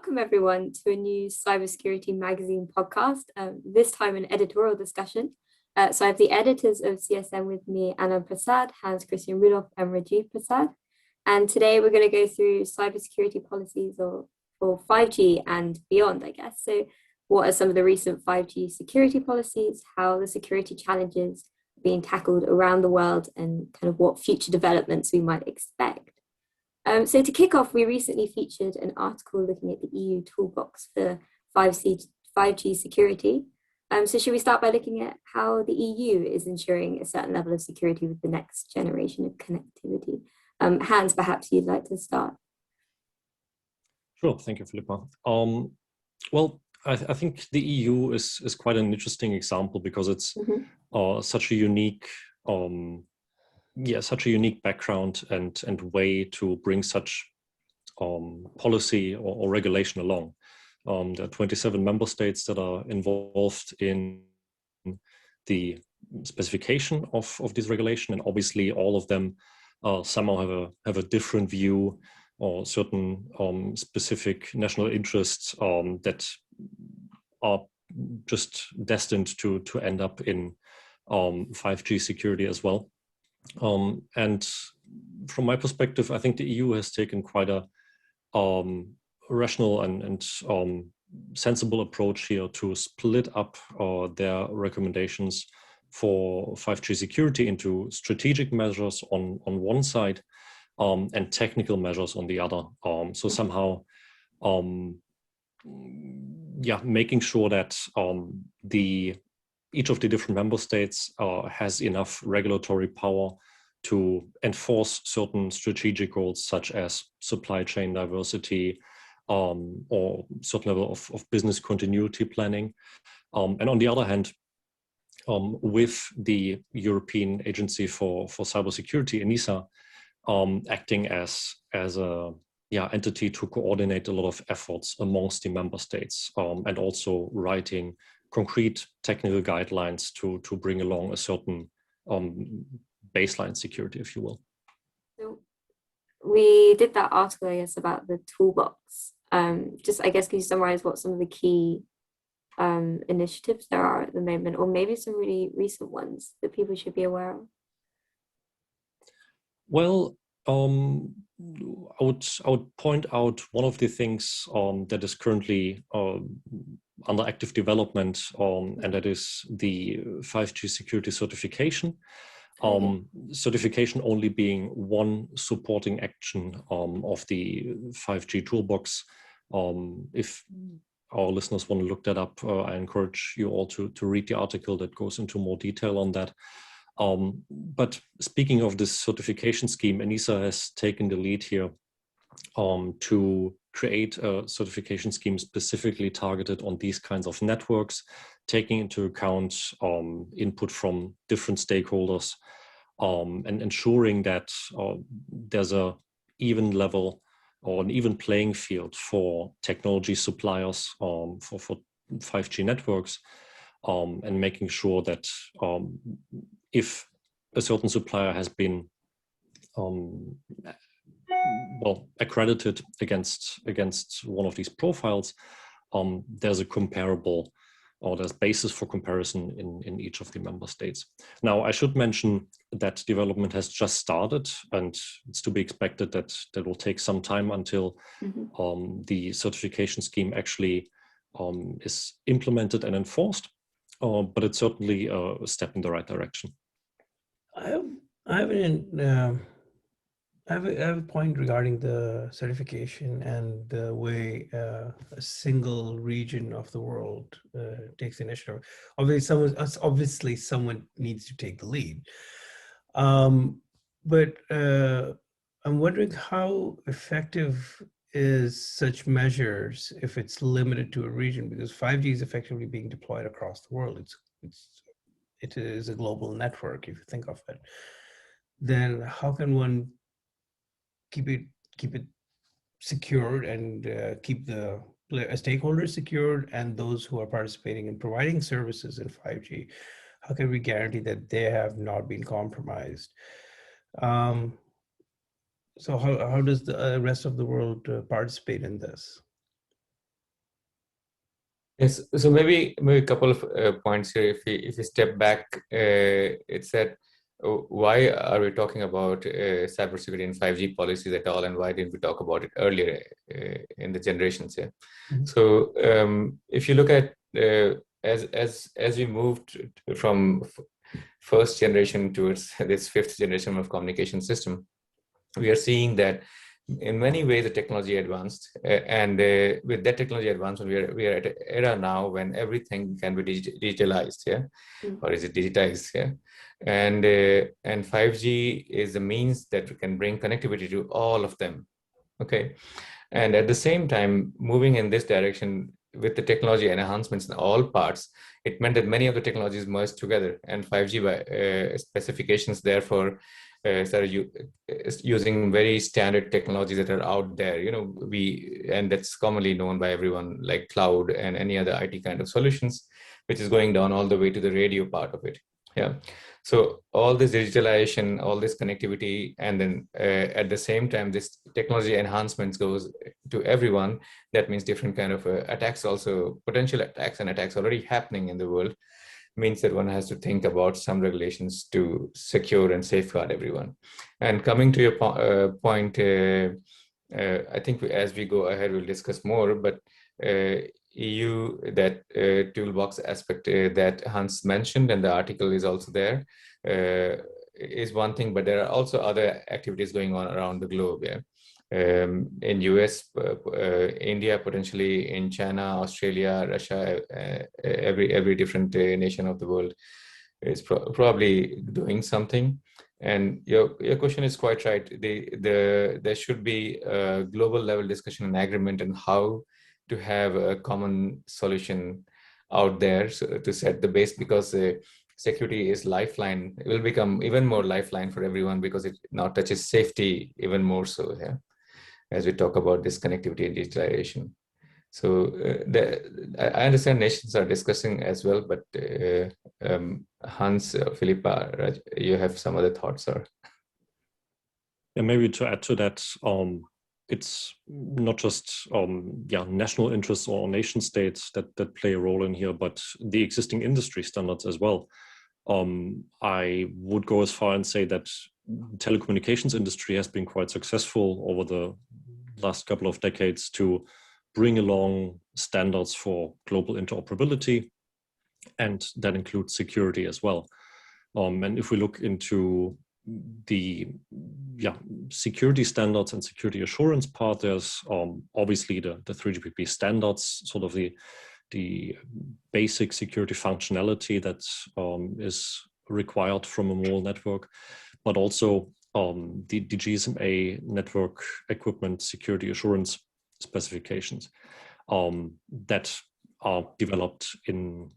Welcome everyone to a new Cybersecurity Magazine podcast, this time an editorial discussion. So I have the editors of CSM with me, Anand Prasad, Hans Christian Rudolph and Rajeev Prasad. And today we're going to go through cybersecurity policies for 5G and beyond, I guess. So what are some of the recent 5G security policies, how the security challenges are being tackled around the world, and kind of what future developments we might expect. So to kick off, we recently featured an article looking at the EU toolbox for 5G security. So should we start by looking at how the EU is ensuring a certain level of security with the next generation of connectivity? Hans, perhaps you'd like to start. Sure, thank you, Philippa. Well, I think the EU is quite an interesting example because it's such a unique such a unique background and way to bring such policy or regulation along. There are 27 member states that are involved in the specification of this regulation, and obviously all of them somehow have a different view or certain specific national interests that are just destined to end up in 5G security as well. And from my perspective, I think the EU has taken quite a rational and sensible approach here to split up their recommendations for 5G security into strategic measures on one side and technical measures on the other. So somehow, making sure that each of the different member states has enough regulatory power to enforce certain strategic goals, such as supply chain diversity or certain level of business continuity planning. And on the other hand, with the European Agency for Cybersecurity, ENISA, acting as a entity to coordinate a lot of efforts amongst the member states, and also writing concrete technical guidelines to bring along a certain baseline security, if you will. So we did that article, I guess, about the toolbox. Just, I guess, can you summarize what some of the key initiatives there are at the moment, or maybe some really recent ones that people should be aware of? Well, I would point out one of the things that is currently under active development, and that is the 5G security certification. Certification only being one supporting action of the 5G toolbox. If our listeners want to look that up, I encourage you all to read the article that goes into more detail on that. But speaking of this certification scheme, ENISA has taken the lead here to create a certification scheme specifically targeted on these kinds of networks, taking into account input from different stakeholders, and ensuring that there's a even level or an even playing field for technology suppliers for 5G networks, and making sure that if a certain supplier has been accredited against one of these profiles, there's a comparable, or there's basis for comparison in each of the member states. Now, I should mention that development has just started, and it's to be expected that that will take some time until the certification scheme actually is implemented and enforced, but it's certainly a step in the right direction. I have a point regarding the certification and the way a single region of the world takes initiative. Obviously, someone needs to take the lead. But I'm wondering how effective is such measures if it's limited to a region, because 5G is effectively being deployed across the world. It is a global network, if you think of it. Then how can one keep it secured and keep the stakeholders secured and those who are participating in providing services in 5G? How can we guarantee that they have not been compromised? So how does the rest of the world participate in this? Yes, so maybe a couple of points here. If we step back, it's that why are we talking about cybersecurity and 5G policies at all, and why didn't we talk about it earlier in the generations here? Mhm. So if you look at as we moved from first generation towards this fifth generation of communication system, we are seeing that in many ways the technology advanced, and with that technology advancement, we are at an era now when everything can be digitalized, yeah, or is it digitized, yeah, and 5G is the means that can bring connectivity to all of them, okay, and at the same time moving in this direction with the technology enhancements in all parts, it meant that many of the technologies merged together, and 5G specifications therefore started using very standard technologies that are out there, and that's commonly known by everyone, like cloud and any other IT kind of solutions, which is going down all the way to the radio part of it. Yeah. So all this digitalization, all this connectivity, and then at the same time, this technology enhancements goes to everyone. That means different kind of attacks, also potential attacks and attacks already happening in the world, means that one has to think about some regulations to secure and safeguard everyone. And coming to your point, I think as we go ahead, we'll discuss more, but EU, that toolbox aspect that Hans mentioned, and the article is also there, is one thing, but there are also other activities going on around the globe. Yeah. In US, India, potentially in China, Australia, Russia, every different nation of the world is probably doing something. And your question is quite right. There should be a global level discussion and agreement on how to have a common solution out there to set the base, because security is lifeline. It will become even more lifeline for everyone because it now touches safety even more so, yeah, as we talk about this connectivity and digitalization. So I understand nations are discussing as well, but Hans, Philippa, you have some other thoughts, or? Yeah, maybe to add to that, it's not just national interests or nation states that play a role in here, but the existing industry standards as well. I would go as far and say that telecommunications industry has been quite successful over the last couple of decades to bring along standards for global interoperability, and that includes security as well. And if we look into the security standards and security assurance part, there's obviously the 3GPP standards, sort of the basic security functionality that is required from a mobile network, but also the GSMA network equipment security assurance specifications that are developed in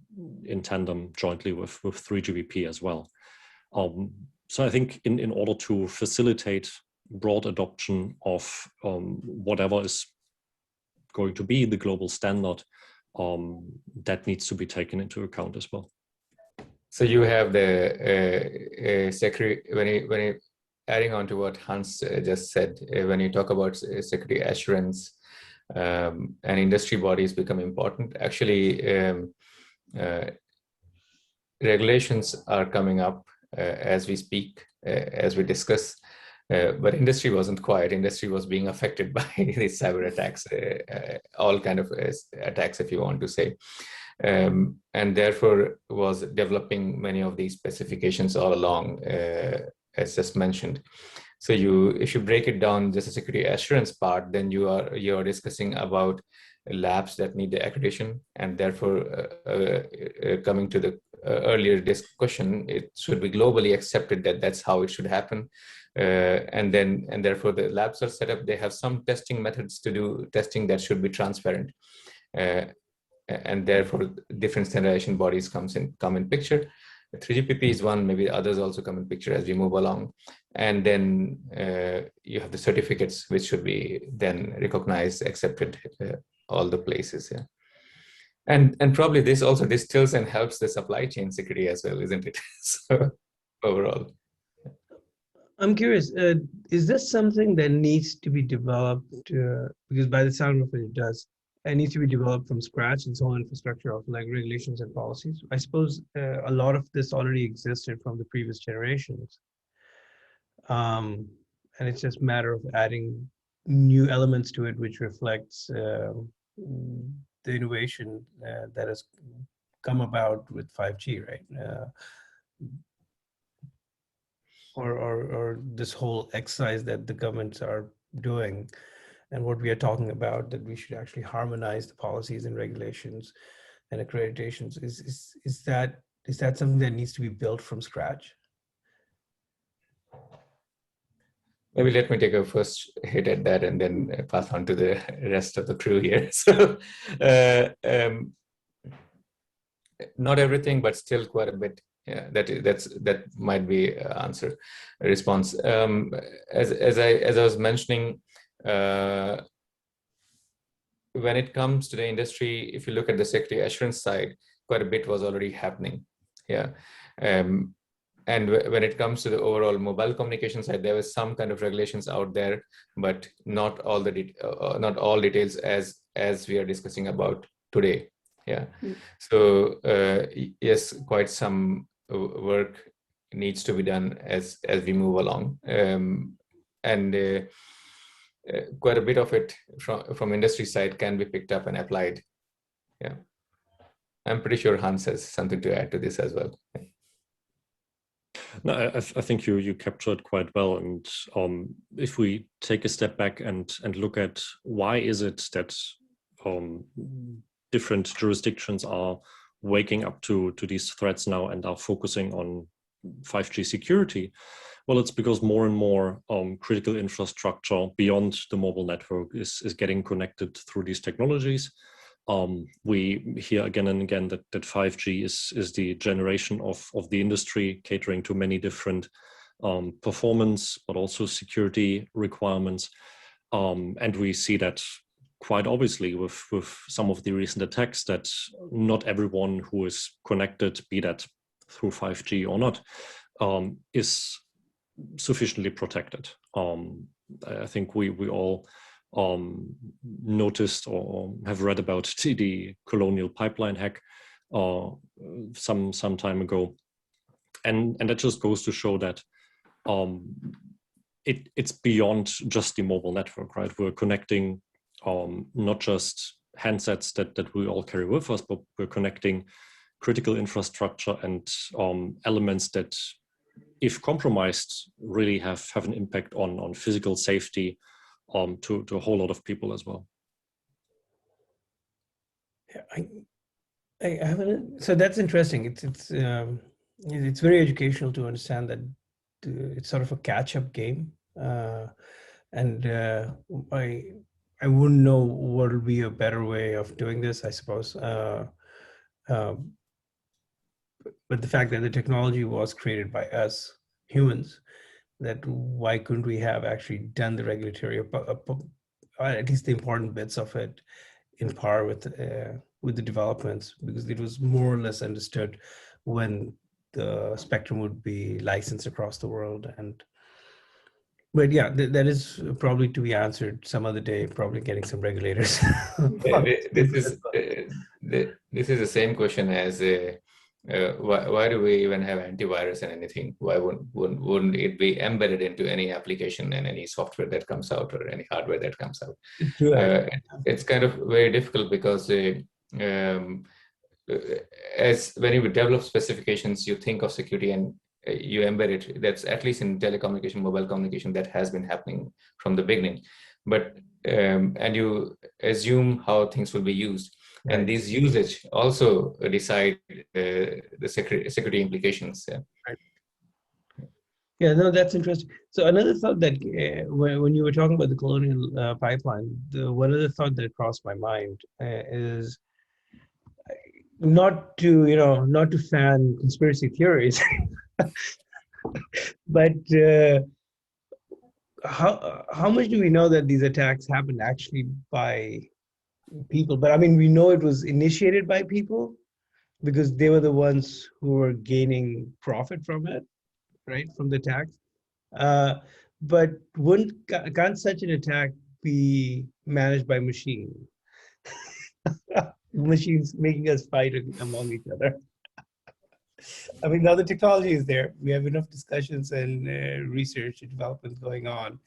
tandem jointly with 3GPP as well. So I think in order to facilitate broad adoption of whatever is going to be the global standard, that needs to be taken into account as well. So you have the security, when you adding on to what Hans just said, when you talk about security assurance and industry bodies become important. Actually, regulations are coming up as we speak, as we discuss, but industry wasn't quiet. Industry was being affected by these cyber attacks, all kind of attacks, if you want to say, and therefore was developing many of these specifications all along, as just mentioned. So if you break it down, just a security assurance part, then you are discussing about labs that need the accreditation, and therefore coming to the earlier discussion, it should be globally accepted that that's how it should happen, and therefore the labs are set up. They have some testing methods to do testing that should be transparent, and therefore different standardization bodies come in picture. 3GPP is one, maybe others also come in picture as we move along. And then you have the certificates, which should be then recognized, accepted all the places. Yeah. And probably this also distills and helps the supply chain security as well, isn't it? So overall. I'm curious, is this something that needs to be developed? Because by the sound of it, it does. it needs to be developed from scratch, its whole infrastructure of like regulations and policies. I suppose a lot of this already existed from the previous generations. And it's just a matter of adding new elements to it, which reflects the innovation that has come about with 5G, right? Or this whole exercise that the governments are doing, and what we are talking about, that we should actually harmonize the policies and regulations and accreditations. Is that something that needs to be built from scratch? Maybe let me take a first hit at that and then pass on to the rest of the crew here. So, not everything, but still quite a bit. Yeah, that might be answer, a response. As I was mentioning, when it comes to the industry, if you look at the security assurance side, quite a bit was already happening. Yeah. And when it comes to the overall mobile communication side, there was some kind of regulations out there, but not all not all details as we are discussing about today. Yeah. So yes, quite some work needs to be done as we move along, and quite a bit of it from industry side can be picked up and applied. Yeah, I'm pretty sure Hans has something to add to this as well. No, I think you captured quite well. And if we take a step back and look at why is it that different jurisdictions are waking up to these threats now and are focusing on 5G security, well, it's because more and more critical infrastructure beyond the mobile network is getting connected through these technologies. We hear again and again that 5G is the generation of the industry, catering to many different performance, but also security requirements. And we see that quite obviously with some of the recent attacks, that not everyone who is connected, be that through 5G or not, is sufficiently protected. I think we all noticed or have read about the Colonial Pipeline hack some time ago, and that just goes to show that it's beyond just the mobile network, right? We're connecting not just handsets that we all carry with us, but we're connecting critical infrastructure and elements that, if compromised, really have an impact on physical safety to a whole lot of people as well. Yeah, I haven't. So that's interesting. It's very educational to understand that it's sort of a catch-up game, and I wouldn't know what would be a better way of doing this, I suppose. But the fact that the technology was created by us humans, that why couldn't we have actually done the regulatory, at least the important bits of it, in par with the developments, because it was more or less understood when the spectrum would be licensed across the world. But yeah, that is probably to be answered some other day, probably getting some regulators. This is the same question as why do we even have antivirus and anything? Why wouldn't it be embedded into any application and any software that comes out or any hardware that comes out? It's kind of very difficult because as when you develop specifications, you think of security and you embed it. That's at least in telecommunication, mobile communication, that has been happening from the beginning. But and you assume how things will be used. Right. And these usage also decide the security implications. Yeah. Right. Yeah, no, that's interesting. So another thought that when you were talking about the Colonial Pipeline, one other thought that crossed my mind is not to fan conspiracy theories, but how much do we know that these attacks happened actually by people? But I mean, we know it was initiated by people because they were the ones who were gaining profit from it, right, from the attacks. But can't such an attack be managed by machine? Machines making us fight among each other. I mean, now the technology is there. We have enough discussions and research and development going on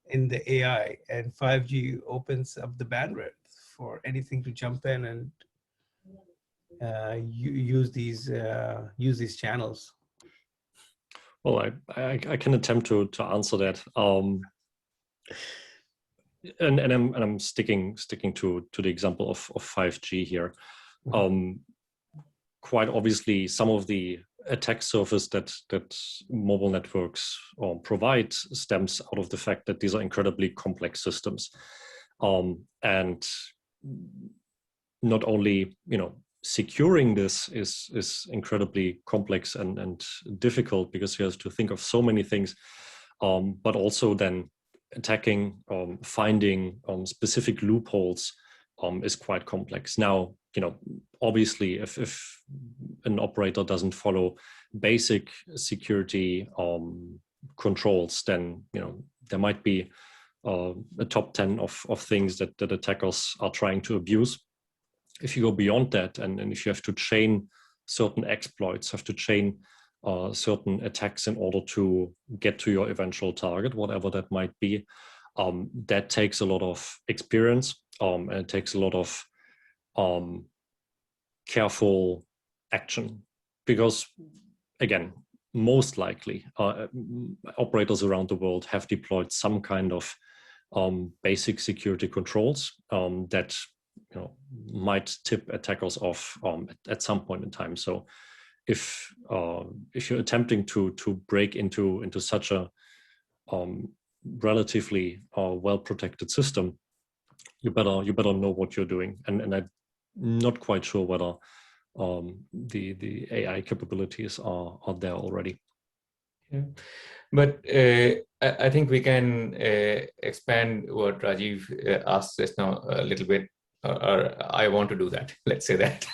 in the AI, and 5G opens up the bandwidth for anything to jump in and use these channels. Well, I can attempt to answer that. And I'm sticking to the example of 5G here. Quite obviously, some of the attack surface that mobile networks provide stems out of the fact that these are incredibly complex systems, and not only securing this is incredibly complex and difficult because you have to think of so many things, but also then attacking, finding specific loopholes is quite complex. Now, obviously, if an operator doesn't follow basic security controls, then there might be a top 10 of things that attackers are trying to abuse. If you go beyond that, and if you have to chain certain exploits, have to chain certain attacks in order to get to your eventual target, whatever that might be, that takes a lot of experience, and it takes a lot of careful action, because again, most likely operators around the world have deployed some kind of basic security controls that might tip attackers off at some point in time. So if you're attempting to break into such a relatively well protected system, you better know what you're doing. And I'm not quite sure whether the AI capabilities are there already. Yeah. But I think we can expand what Rajeev asked just now a little bit, or I want to do that. Let's say that.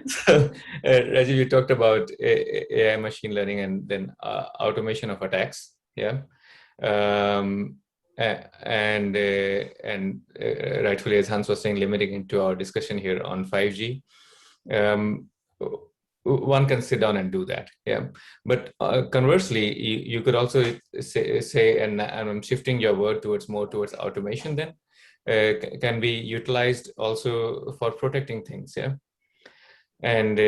So, Rajeev, you talked about AI, machine learning, and then automation of attacks. Yeah. And rightfully, as Hans was saying, limiting into our discussion here on 5G. One can sit down and do that, yeah. But conversely, you could also say, and I'm shifting your word more towards automation. Then can be utilized also for protecting things, yeah. And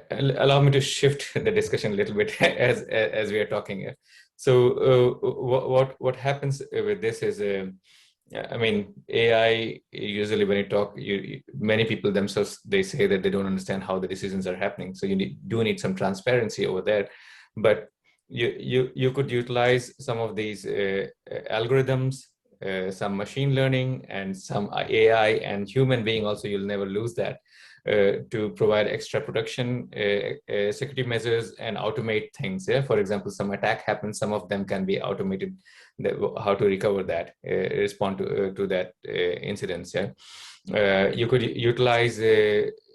allow me to shift the discussion a little bit as we are talking here. So what happens with this is. I mean, AI, usually when you talk, many people themselves, they say that they don't understand how the decisions are happening. So you do need some transparency over there. But you could utilize some of these algorithms, some machine learning, and some AI and human being also, you'll never lose that, to provide extra protection, security measures, and automate things. Yeah, for example, some attack happens, some of them can be automated. How to recover that, respond to that incidents. Yeah, you could utilize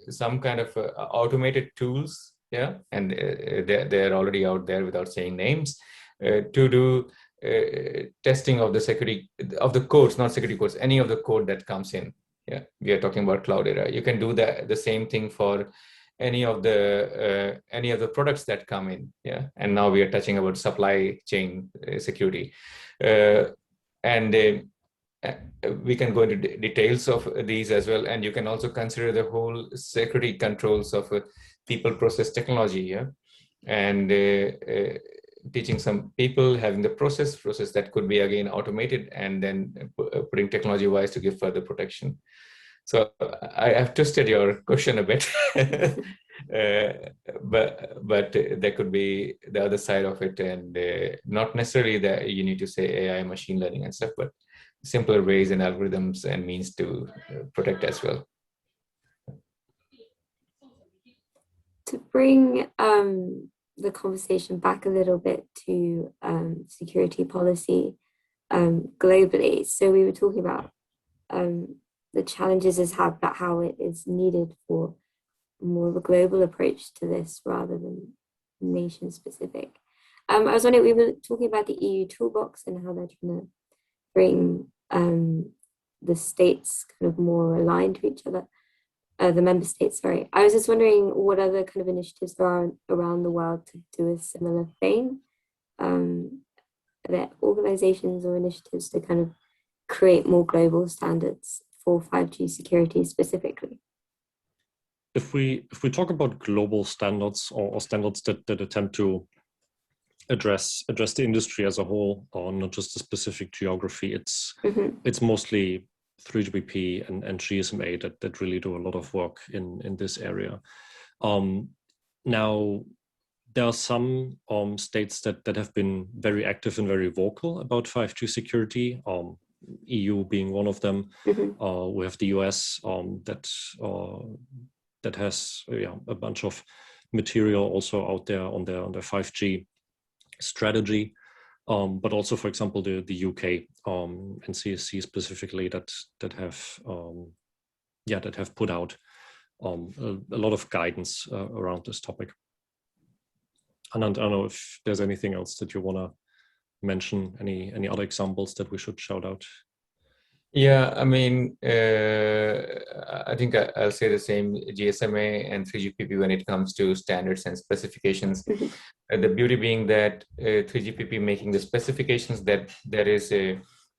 some kind of automated tools. Yeah, and they're already out there without saying names, to do testing of the security of the codes, not security codes, any of the code that comes in. Yeah, we are talking about cloud era. You can do the same thing for any of the products that come in. Yeah, and now we are touching about supply chain security, and we can go into details of these as well. And you can also consider the whole security controls of people, process, technology. Yeah, and teaching some people, having the process that could be again automated, and then putting technology wise to give further protection. So I have twisted your question a bit, but there could be the other side of it, and not necessarily that you need to say AI, machine learning and stuff, but simpler ways and algorithms and means to protect as well. To bring the conversation back a little bit to security policy globally. So we were talking about the challenges about how it is needed for more of a global approach to this rather than nation specific. I was wondering, we were talking about the EU toolbox and how they're trying to bring the states kind of more aligned to each other, the member states, sorry. I was just wondering what other kind of initiatives there are around the world to do a similar thing. Are there organizations or initiatives to kind of create more global standards for 5G security specifically? If we talk about global standards or standards that attempt to address the industry as a whole, or not just a specific geography, it's mostly 3GPP and GSMA that really do a lot of work in this area. Now, there are some states that have been very active and very vocal about 5G security, EU being one of them. We have the US that has a bunch of material also out there on their 5G strategy, but also, for example, the UK and CSC specifically that have put out a lot of guidance around this topic. Anand, I don't know if there's anything else that you want to mention, any other examples that we should shout out. Yeah, I mean, I think I'll say the same, GSMA and 3GPP when it comes to standards and specifications. The beauty being that 3GPP making the specifications that is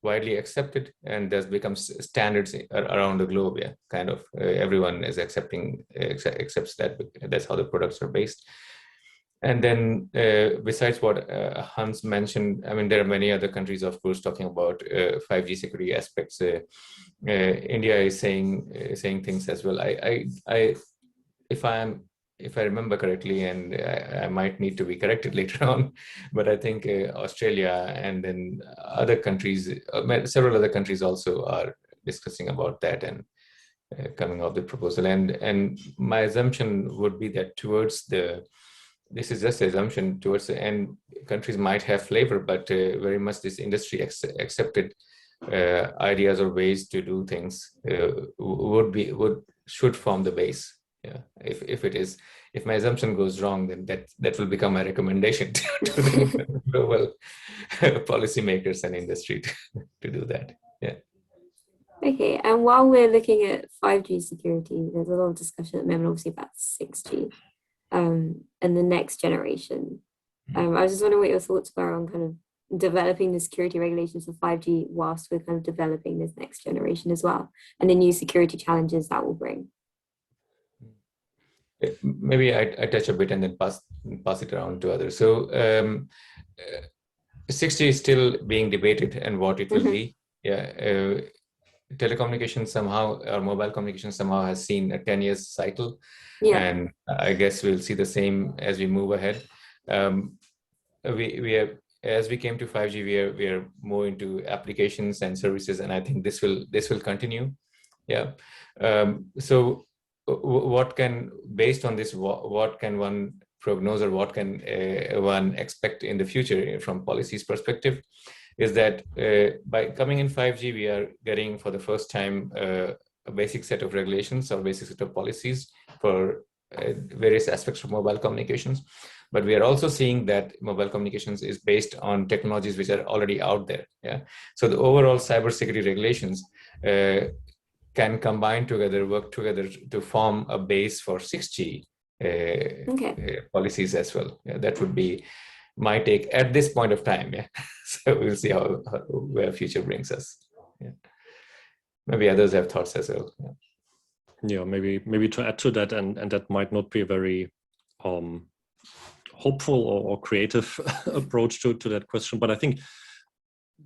widely accepted, and that becomes standards around the globe. Yeah, kind of everyone is accepts that. That's how the products are based. And then besides what Hans mentioned, I mean, there are many other countries, of course, talking about 5G security aspects. India is saying things as well. If I remember correctly, and I might need to be corrected later on, but I think Australia and then other countries, several other countries also are discussing about that and coming up with proposal. And my assumption would be that this is just an assumption, towards the end, countries might have flavor, but very much this industry accepted ideas or ways to do things should form the base. Yeah, if my assumption goes wrong, then that will become a recommendation to the global policymakers and industry to do that. Yeah. Okay, and while we're looking at 5G security, there's a lot of discussion at the moment, obviously, about 6G. And the next generation. I was just wondering what your thoughts were on kind of developing the security regulations for 5G whilst we're kind of developing this next generation as well, and the new security challenges that will bring. Maybe I touch a bit and then pass it around to others. So 6G is still being debated and what it will be. Yeah. Telecommunications somehow, or mobile communication somehow has seen a 10 years cycle. Yeah. And I guess we'll see the same as we move ahead. We have, as we came to 5G, we are more into applications and services, and I think this will continue. Yeah. So based on this, what can one prognose, or what can one expect in the future from policy's perspective? Is that by coming in 5G, we are getting for the first time a basic set of regulations or basic set of policies for various aspects of mobile communications. But we are also seeing that mobile communications is based on technologies which are already out there. Yeah. So the overall cybersecurity regulations can combine together, work together to form a base for 6G policies as well. Yeah, that would be my take at this point of time. Yeah. So we'll see where future brings us. Yeah. Maybe others have thoughts as well. Yeah, maybe to add to that, and that might not be a very hopeful or creative approach to that question, but I think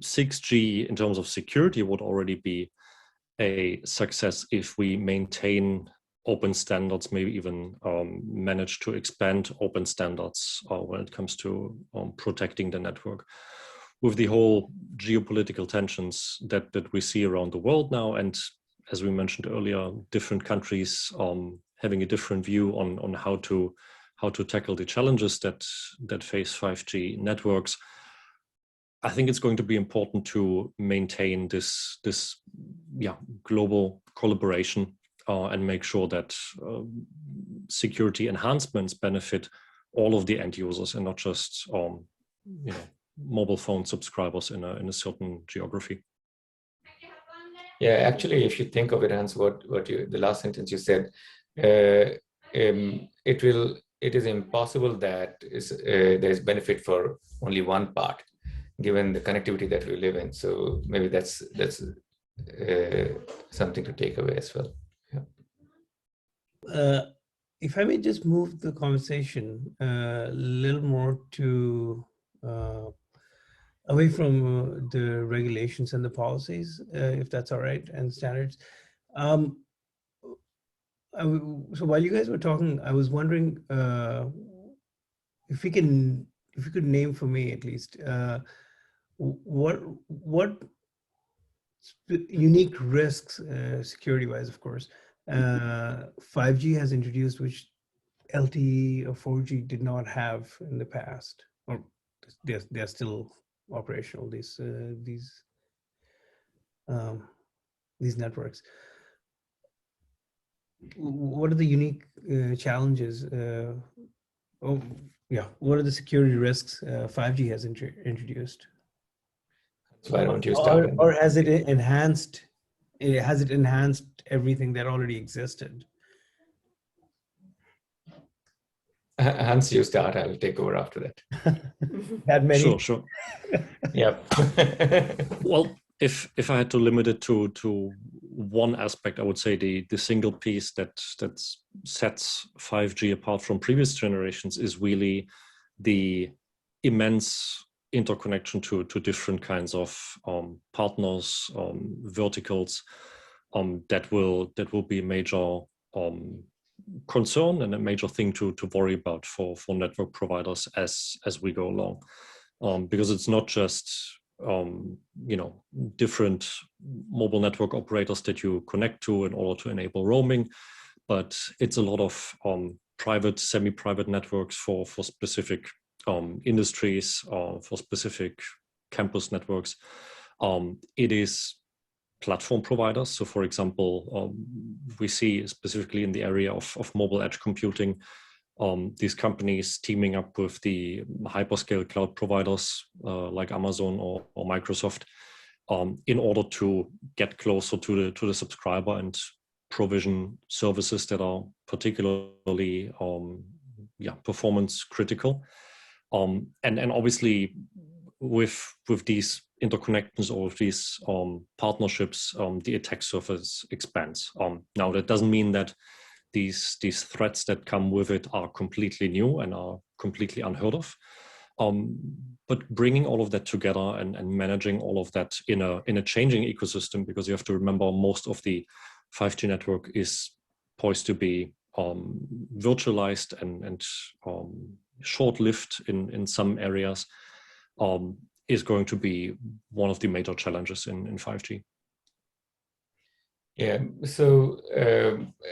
6G in terms of security would already be a success if we maintain open standards, maybe even manage to expand open standards when it comes to protecting the network. With the whole geopolitical tensions that we see around the world now, and as we mentioned earlier, different countries having a different view on how to tackle the challenges that face 5G networks, I think it's going to be important to maintain this global collaboration and make sure that security enhancements benefit all of the end users and not just mobile phone subscribers in a certain geography. Yeah, actually, if you think of it, Hans, the last sentence you said, uh, it is impossible that there is benefit for only one part, given the connectivity that we live in. So maybe that's something to take away as well. Yeah. If I may just move the conversation a little more to away from the regulations and the policies, if that's all right, and standards. So while you guys were talking, I was wondering if you could name for me at least what unique risks, security-wise, of course, 5G has introduced, which LTE or 4G did not have in the past, or they're still operational. These networks. What are the unique challenges? What are the security risks 5G has introduced? So why don't you start? Or has it enhanced? Has it enhanced everything that already existed? Hans, you start. I will take over after that. That many? Sure. Yep. Well, if I had to limit it to one aspect, I would say the single piece that sets 5G apart from previous generations is really the immense interconnection to different kinds of partners, verticals, that will be a major concern and a major thing to worry about for network providers as we go along, because it's not just different mobile network operators that you connect to in order to enable roaming, but it's a lot of private, semi-private networks for specific industries, for specific campus networks. It is platform providers. So for example, we see specifically in the area of mobile edge computing, these companies teaming up with the hyperscale cloud providers like Amazon or Microsoft in order to get closer to the subscriber and provision services that are particularly performance critical. And obviously with these interconnections or with these partnerships, the attack surface expands. Now that doesn't mean that these threats that come with it are completely new and are completely unheard of. But bringing all of that together and managing all of that in a changing ecosystem, because you have to remember most of the 5G network is poised to be virtualized and short-lived in some areas, is going to be one of the major challenges in 5G. Yeah, so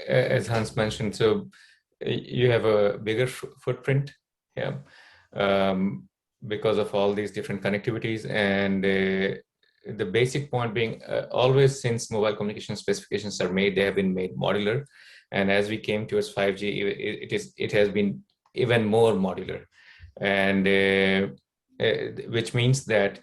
as Hans mentioned, so you have a bigger footprint, yeah, because of all these different connectivities, and the basic point being always since mobile communication specifications are made, they have been made modular, and as we came towards 5G, it has been even more modular, and which means that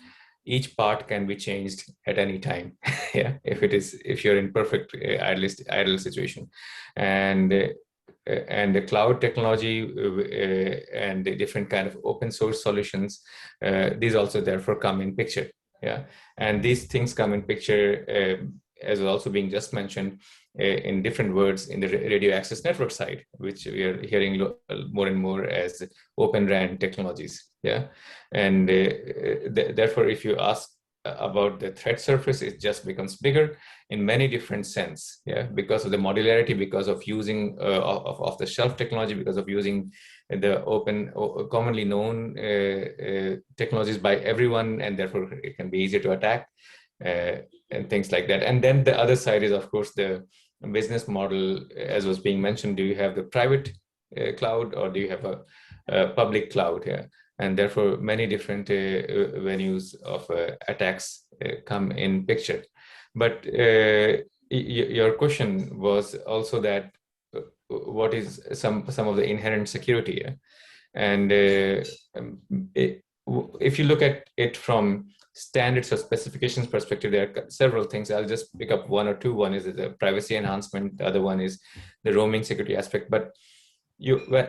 each part can be changed at any time. Yeah, if you're in perfect idle situation, and the cloud technology and the different kind of open source solutions, these also therefore come in picture. Yeah, and these things come in picture as also being just mentioned in different words in the radio access network side, which we are hearing more and more as open RAN technologies. Yeah, and therefore, if you ask about the threat surface, it just becomes bigger in many different sense. Yeah, because of the modularity, because of using of the shelf technology, because of using the open, commonly known technologies by everyone, and therefore it can be easier to attack and things like that. And then the other side is, of course, the business model, as was being mentioned. Do you have the private cloud, or do you have a public cloud here? And therefore, many different venues of attacks come in picture. But your question was also that what is some of the inherent security here? And if you look at it from standards or specifications perspective, there are several things. I'll just pick up one or two. One is the privacy enhancement. The other one is the roaming security aspect. But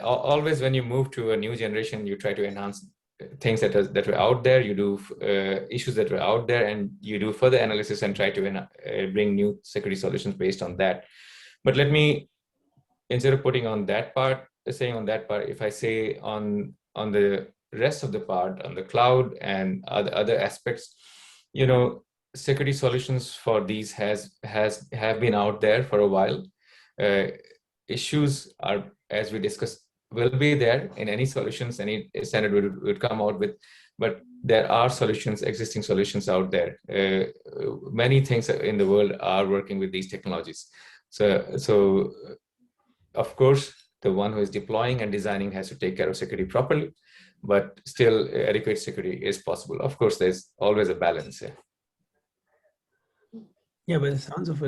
always when you move to a new generation, you try to enhance things that were out there. You do issues that were out there, and you do further analysis and try to bring new security solutions based on that. But let me, instead of putting on that part, saying on that part, if I say on the rest of the part, on the cloud and other aspects, security solutions for these have been out there for a while. Issues are, as we discussed, will be there in any solutions, any standard would come out with, but there are solutions, existing solutions out there. Many things in the world are working with these technologies. So of course, the one who is deploying and designing has to take care of security properly, but still adequate security is possible. Of course, there's always a balance. Yeah, but it sounds of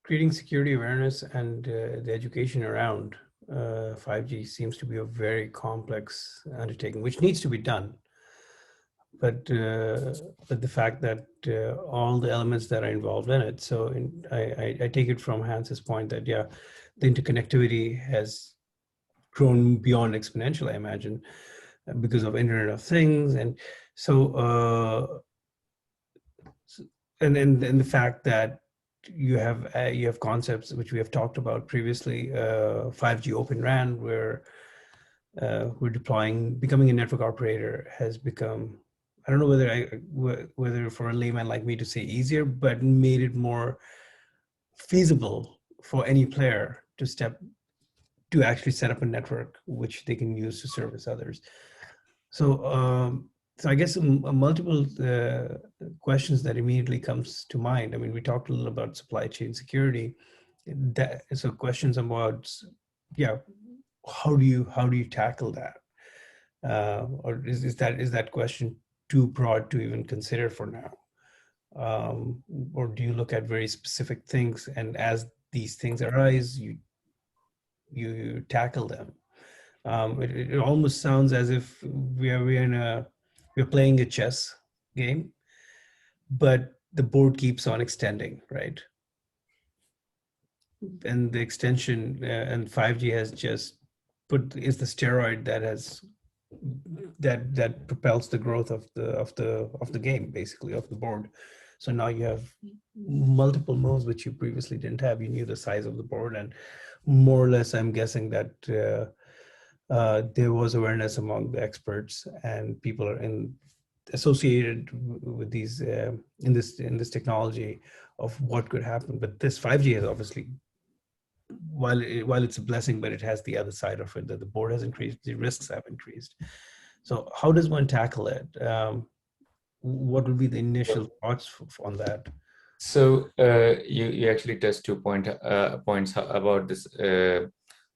creating security awareness and the education around 5G seems to be a very complex undertaking, which needs to be done. But the fact that all the elements that are involved in it. So I take it from Hans's point that, yeah, the interconnectivity has grown beyond exponential, I imagine, because of Internet of Things. And so, and the fact that you have concepts which we have talked about previously, 5G Open RAN, where we're becoming a network operator has become, I don't know whether for a layman like me to say easier, but made it more feasible for any player to actually set up a network which they can use to service others. So, so I guess multiple questions that immediately comes to mind. I mean, we talked a little about supply chain security. So questions about, yeah, how do you tackle that? Or is that question too broad to even consider for now? Or do you look at very specific things, and as these things arise, you tackle them? It almost sounds as if we're playing a chess game, but the board keeps on extending, right? And the extension and 5G has just is the steroid that propels the growth of the game, basically, of the board. So now you have multiple moves which you previously didn't have. You knew the size of the board, and more or less, I'm guessing that there was awareness among the experts and people are associated with these in this technology of what could happen. But this 5G has obviously, while it's a blessing, but it has the other side of it, that the board has increased, the risks have increased. So how does one tackle it? What would be the initial thoughts on that? So you actually touched 2 points about this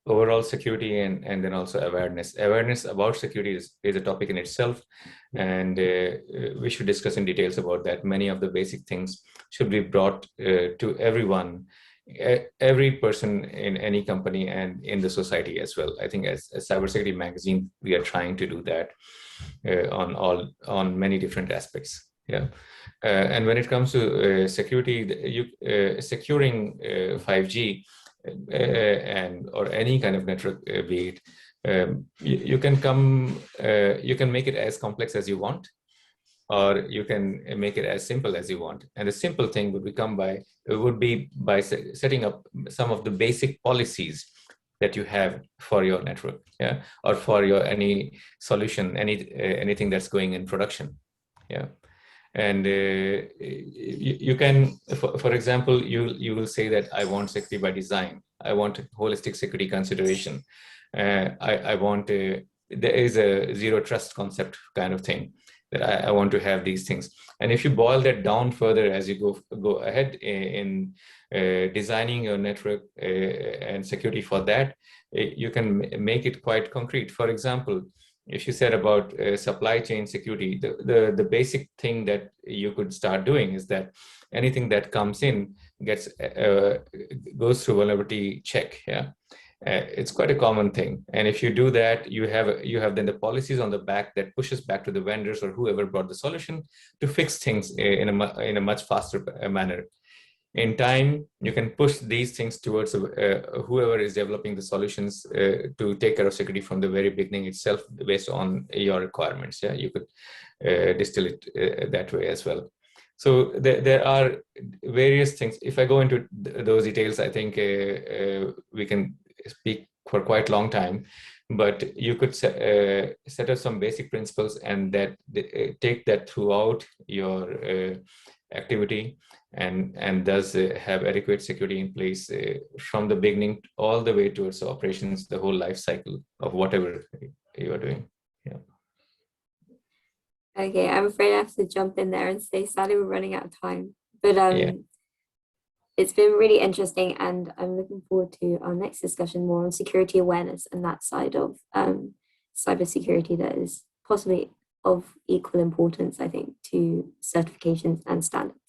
overall security and then also awareness. Awareness about security is a topic in itself, and we should discuss in details about that. Many of the basic things should be brought to everyone, every person in any company and in the society as well. I think as Cybersecurity Magazine, we are trying to do that on many different aspects. Yeah. And when it comes to security, securing 5G or any kind of network, be it, you can make it as complex as you want, or you can make it as simple as you want. And the simple thing would be by setting up some of the basic policies that you have for your network, yeah, or for your any solution, anything that's going in production, yeah. And you can, for example, you will say that I want security by design. I want holistic security consideration. I want there is a zero trust concept kind of thing, that I want to have these things. And if you boil that down further as you go ahead in designing your network and security for that, you can make it quite concrete. For example, if you said about supply chain security, the basic thing that you could start doing is that anything that comes in goes through vulnerability check. Yeah, It's quite a common thing. And if you do that, you have then the policies on the back that pushes back to the vendors or whoever brought the solution to fix things in a much faster manner. In time, you can push these things towards whoever is developing the solutions to take care of security from the very beginning itself, based on your requirements. Yeah, you could distill it that way as well. So there are various things. If I go into those details, I think we can speak for quite a long time. But you could set up some basic principles and that take that throughout your activity, and thus have adequate security in place from the beginning all the way towards the operations, the whole life cycle of whatever you are doing. Yeah. Okay, I'm afraid I have to jump in there and say, sadly, we're running out of time. But Yeah. It's been really interesting, and I'm looking forward to our next discussion more on security awareness and that side of cybersecurity that is possibly of equal importance, I think, to certifications and standards.